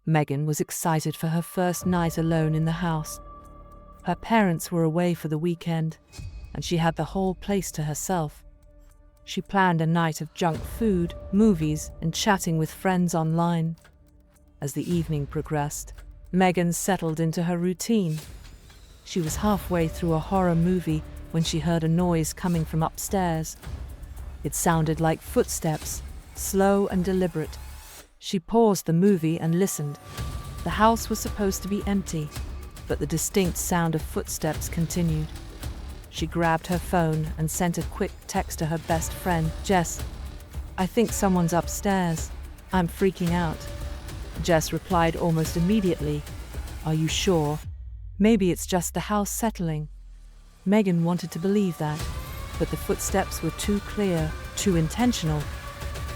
Megan was excited for her first night alone in the house. Her parents were away for the weekend, and she had the whole place to herself. She planned a night of junk food, movies, and chatting with friends online. As the evening progressed, Megan settled into her routine. She was halfway through a horror movie when she heard a noise coming from upstairs. It sounded like footsteps, slow and deliberate. She paused the movie and listened. The house was supposed to be empty, but the distinct sound of footsteps continued. She grabbed her phone and sent a quick text to her best friend, Jess. "I think someone's upstairs. I'm freaking out." Jess replied almost immediately, "Are you sure? Maybe it's just the house settling." Megan wanted to believe that, but the footsteps were too clear, too intentional.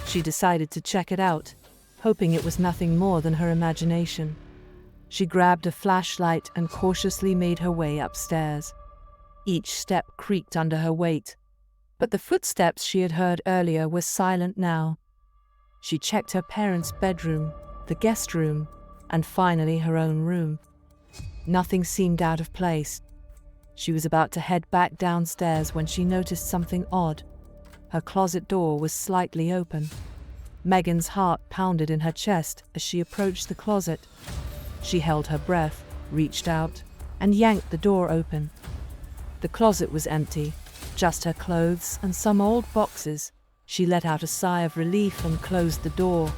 She decided to check it out, hoping it was nothing more than her imagination. She grabbed a flashlight and cautiously made her way upstairs. Each step creaked under her weight, but the footsteps she had heard earlier were silent now. She checked her parents' bedroom, the guest room, and finally her own room. Nothing seemed out of place. She was about to head back downstairs when she noticed something odd. Her closet door was slightly open. Megan's heart pounded in her chest as she approached the closet. She held her breath, reached out, and yanked the door open. The closet was empty, just her clothes and some old boxes. She let out a sigh of relief and closed the door.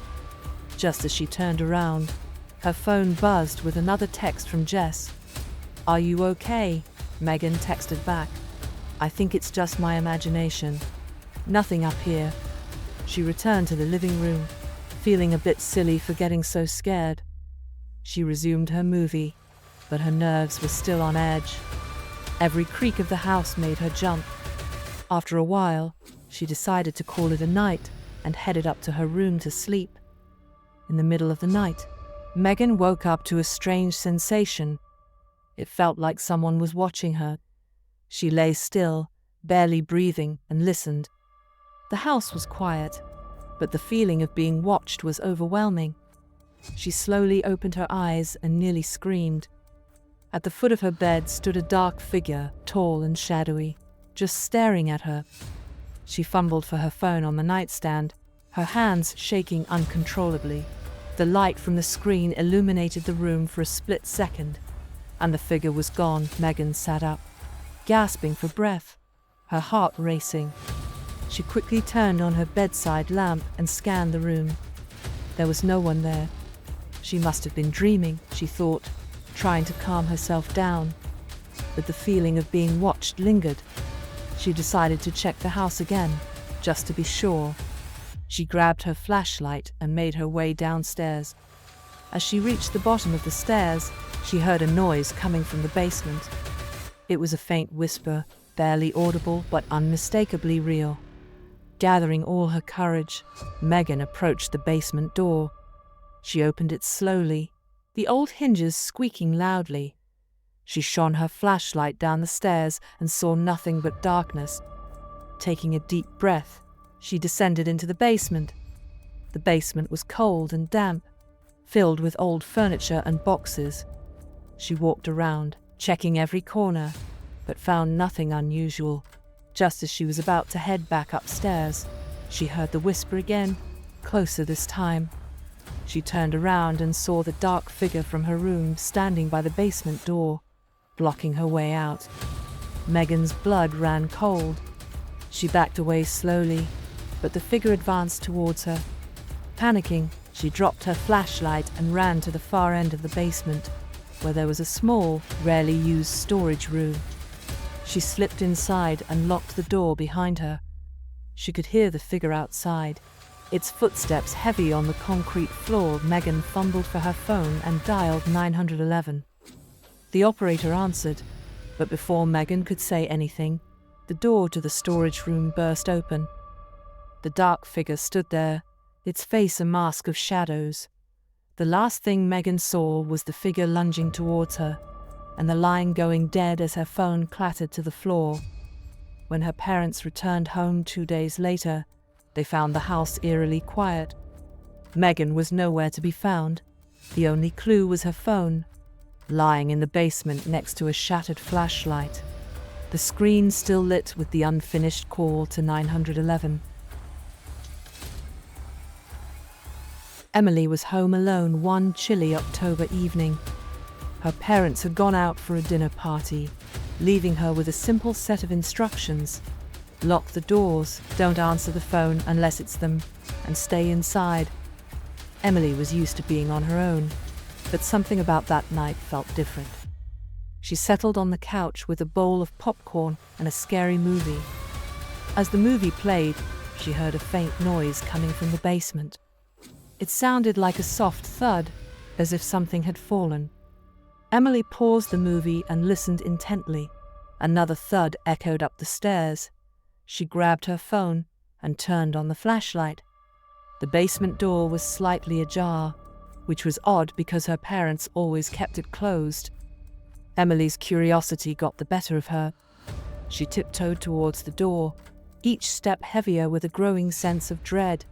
Just as she turned around, her phone buzzed with another text from Jess. "Are you okay?" Megan texted back. "I think it's just my imagination. Nothing up here." She returned to the living room, feeling a bit silly for getting so scared. She resumed her movie, but her nerves were still on edge. Every creak of the house made her jump. After a while, she decided to call it a night and headed up to her room to sleep. In the middle of the night, Megan woke up to a strange sensation. It felt like someone was watching her. She lay still, barely breathing, and listened. The house was quiet, but the feeling of being watched was overwhelming. She slowly opened her eyes and nearly screamed. At the foot of her bed stood a dark figure, tall and shadowy, just staring at her. She fumbled for her phone on the nightstand, her hands shaking uncontrollably. The light from the screen illuminated the room for a split second, and the figure was gone. Megan sat up, gasping for breath, her heart racing. She quickly turned on her bedside lamp and scanned the room. There was no one there. She must have been dreaming, she thought, trying to calm herself down. But the feeling of being watched lingered. She decided to check the house again, just to be sure. She grabbed her flashlight and made her way downstairs. As she reached the bottom of the stairs, she heard a noise coming from the basement. It was a faint whisper, barely audible but unmistakably real. Gathering all her courage, Megan approached the basement door. She opened it slowly, the old hinges squeaking loudly. She shone her flashlight down the stairs and saw nothing but darkness. Taking a deep breath, she descended into the basement. The basement was cold and damp, filled with old furniture and boxes. She walked around, checking every corner, but found nothing unusual. Just as she was about to head back upstairs, she heard the whisper again, closer this time. She turned around and saw the dark figure from her room standing by the basement door, blocking her way out. Megan's blood ran cold. She backed away slowly, but the figure advanced towards her. Panicking, she dropped her flashlight and ran to the far end of the basement, where there was a small, rarely used storage room. She slipped inside and locked the door behind her. She could hear the figure outside, its footsteps heavy on the concrete floor. Megan fumbled for her phone and dialed 911. The operator answered, but before Megan could say anything, the door to the storage room burst open. The dark figure stood there, its face a mask of shadows. The last thing Megan saw was the figure lunging towards her, and the line going dead as her phone clattered to the floor. When her parents returned home 2 days later, they found the house eerily quiet. Megan was nowhere to be found. The only clue was her phone, lying in the basement next to a shattered flashlight, the screen still lit with the unfinished call to 911. Emily was home alone one chilly October evening. Her parents had gone out for a dinner party, leaving her with a simple set of instructions. Lock the doors, don't answer the phone unless it's them, and stay inside. Emily was used to being on her own, but something about that night felt different. She settled on the couch with a bowl of popcorn and a scary movie. As the movie played, she heard a faint noise coming from the basement. It sounded like a soft thud, as if something had fallen. Emily paused the movie and listened intently. Another thud echoed up the stairs. She grabbed her phone and turned on the flashlight. The basement door was slightly ajar, which was odd because her parents always kept it closed. Emily's curiosity got the better of her. She tiptoed towards the door, each step heavier with a growing sense of dread.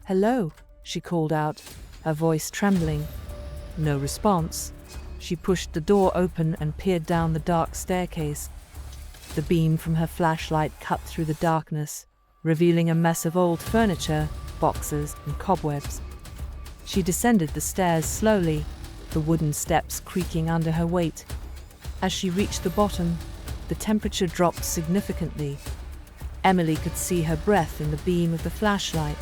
"Hello," she called out, her voice trembling. No response. She pushed the door open and peered down the dark staircase. The beam from her flashlight cut through the darkness, revealing a mess of old furniture, boxes, and cobwebs. She descended the stairs slowly, the wooden steps creaking under her weight. As she reached the bottom, the temperature dropped significantly. Emily could see her breath in the beam of the flashlight.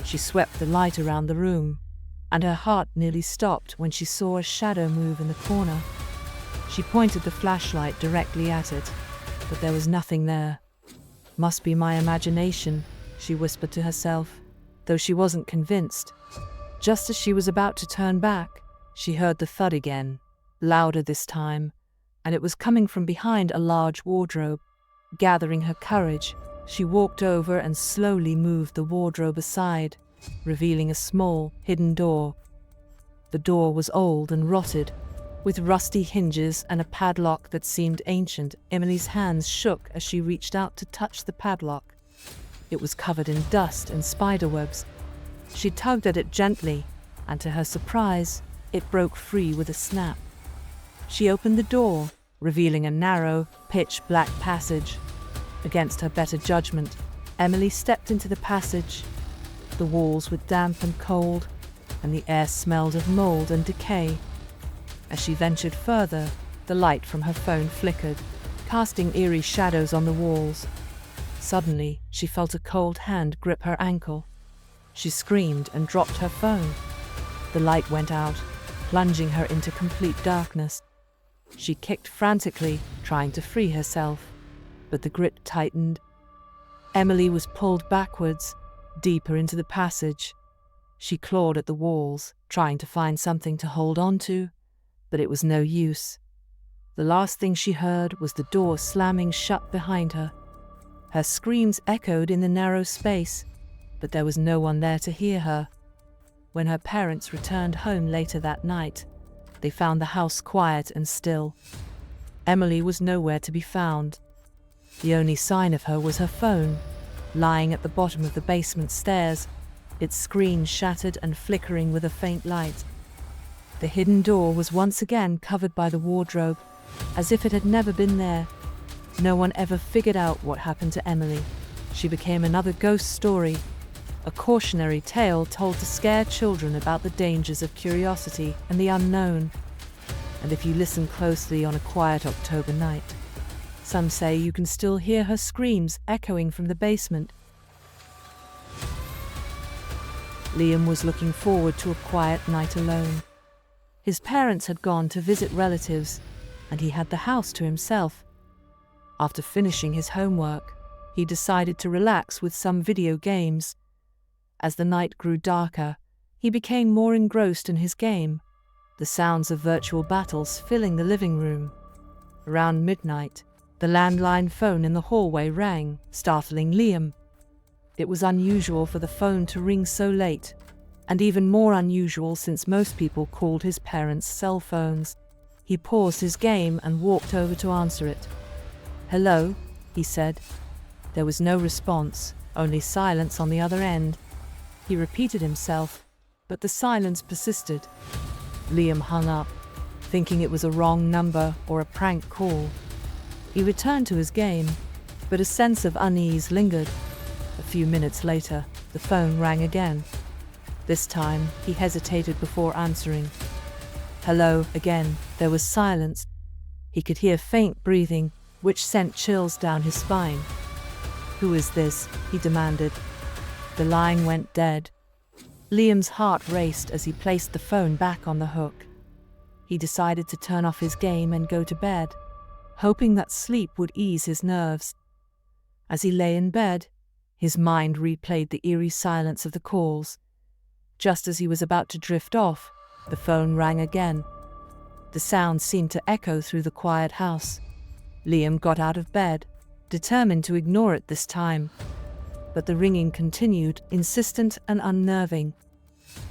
She swept the light around the room, and her heart nearly stopped when she saw a shadow move in the corner. She pointed the flashlight directly at it, but there was nothing there. "Must be my imagination," she whispered to herself, though she wasn't convinced. Just as she was about to turn back, she heard the thud again, louder this time, and it was coming from behind a large wardrobe. Gathering her courage, she walked over and slowly moved the wardrobe aside, revealing a small, hidden door. The door was old and rotted, with rusty hinges and a padlock that seemed ancient. Emily's hands shook as she reached out to touch the padlock. It was covered in dust and spiderwebs. She tugged at it gently, and to her surprise, it broke free with a snap. She opened the door, revealing a narrow, pitch-black passage. Against her better judgment, Emily stepped into the passage. The walls were damp and cold, and the air smelled of mold and decay. As she ventured further, the light from her phone flickered, casting eerie shadows on the walls. Suddenly, she felt a cold hand grip her ankle. She screamed and dropped her phone. The light went out, plunging her into complete darkness. She kicked frantically, trying to free herself, but the grip tightened. Emily was pulled backwards, deeper into the passage. She clawed at the walls, trying to find something to hold on to, but it was no use. The last thing she heard was the door slamming shut behind her. Her screams echoed in the narrow space, but there was no one there to hear her. When her parents returned home later that night, they found the house quiet and still. Emily was nowhere to be found. The only sign of her was her phone, lying at the bottom of the basement stairs, its screen shattered and flickering with a faint light. The hidden door was once again covered by the wardrobe, as if it had never been there. No one ever figured out what happened to Emily. She became another ghost story, a cautionary tale told to scare children about the dangers of curiosity and the unknown. And if you listen closely on a quiet October night, some say you can still hear her screams echoing from the basement. Liam was looking forward to a quiet night alone. His parents had gone to visit relatives, and he had the house to himself. After finishing his homework, he decided to relax with some video games. As the night grew darker, he became more engrossed in his game, the sounds of virtual battles filling the living room. Around midnight, the landline phone in the hallway rang, startling Liam. It was unusual for the phone to ring so late, and even more unusual since most people called his parents' cell phones. He paused his game and walked over to answer it. "Hello," he said. There was no response, only silence on the other end. He repeated himself, but the silence persisted. Liam hung up, thinking it was a wrong number or a prank call. He returned to his game, but a sense of unease lingered. A few minutes later, the phone rang again. This time, he hesitated before answering. Hello, again. There was silence. He could hear faint breathing, which sent chills down his spine. Who is this? He demanded. The line went dead. Liam's heart raced as he placed the phone back on the hook. He decided to turn off his game and go to bed, hoping that sleep would ease his nerves. As he lay in bed, his mind replayed the eerie silence of the calls. Just as he was about to drift off, the phone rang again. The sound seemed to echo through the quiet house. Liam got out of bed, determined to ignore it this time. But the ringing continued, insistent and unnerving.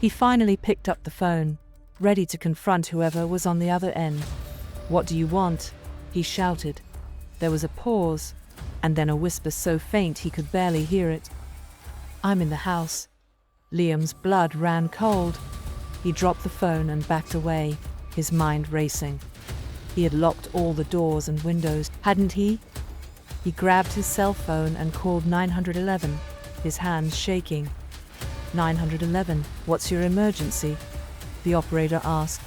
He finally picked up the phone, ready to confront whoever was on the other end. "What do you want?" he shouted. There was a pause, and then a whisper so faint he could barely hear it. "I'm in the house." Liam's blood ran cold. He dropped the phone and backed away, his mind racing. He had locked all the doors and windows, hadn't he? He grabbed his cell phone and called 911, his hands shaking. 911, what's your emergency? The operator asked.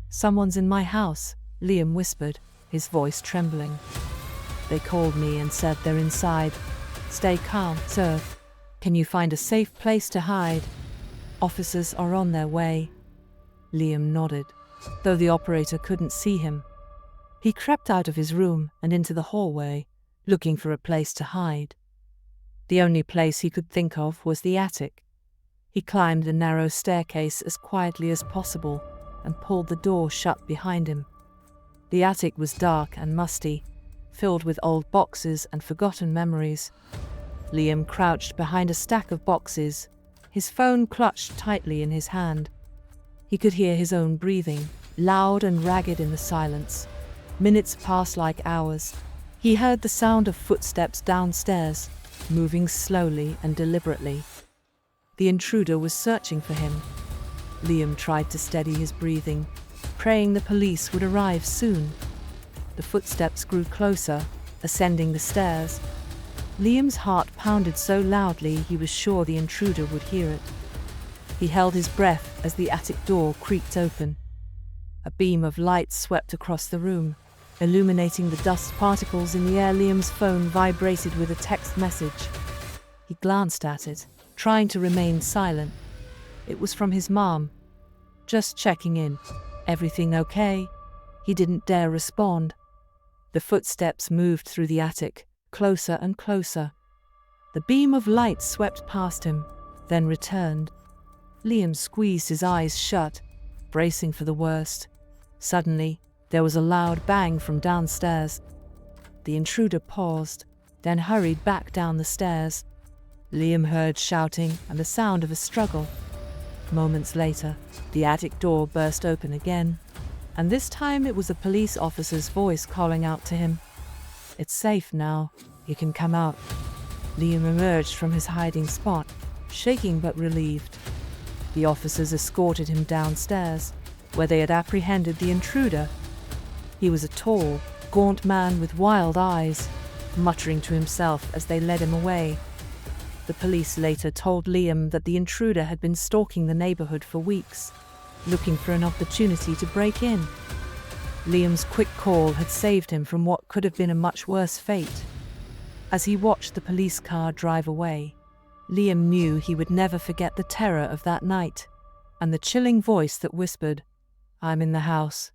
Someone's in my house, Liam whispered, his voice trembling. They called me and said they're inside. Stay calm, sir. Can you find a safe place to hide? Officers are on their way. Liam nodded, though the operator couldn't see him. He crept out of his room and into the hallway, looking for a place to hide. The only place he could think of was the attic. He climbed the narrow staircase as quietly as possible and pulled the door shut behind him. The attic was dark and musty, filled with old boxes and forgotten memories. Liam crouched behind a stack of boxes, his phone clutched tightly in his hand. He could hear his own breathing, loud and ragged in the silence. Minutes passed like hours. He heard the sound of footsteps downstairs, moving slowly and deliberately. The intruder was searching for him. Liam tried to steady his breathing, praying the police would arrive soon. The footsteps grew closer, ascending the stairs. Liam's heart pounded so loudly he was sure the intruder would hear it. He held his breath as the attic door creaked open. A beam of light swept across the room, illuminating the dust particles in the air. Liam's phone vibrated with a text message. He glanced at it, trying to remain silent. It was from his mom. Just checking in. Everything okay? He didn't dare respond. The footsteps moved through the attic, closer and closer. The beam of light swept past him, then returned. Liam squeezed his eyes shut, bracing for the worst. Suddenly, there was a loud bang from downstairs. The intruder paused, then hurried back down the stairs. Liam heard shouting and the sound of a struggle. Moments later, the attic door burst open again, and this time it was a police officer's voice calling out to him. It's safe now. You can come out. Liam emerged from his hiding spot, shaking but relieved. The officers escorted him downstairs, where they had apprehended the intruder. He was a tall, gaunt man with wild eyes, muttering to himself as they led him away. The police later told Liam that the intruder had been stalking the neighborhood for weeks, looking for an opportunity to break in. Liam's quick call had saved him from what could have been a much worse fate. As he watched the police car drive away, Liam knew he would never forget the terror of that night, and the chilling voice that whispered, "I'm in the house."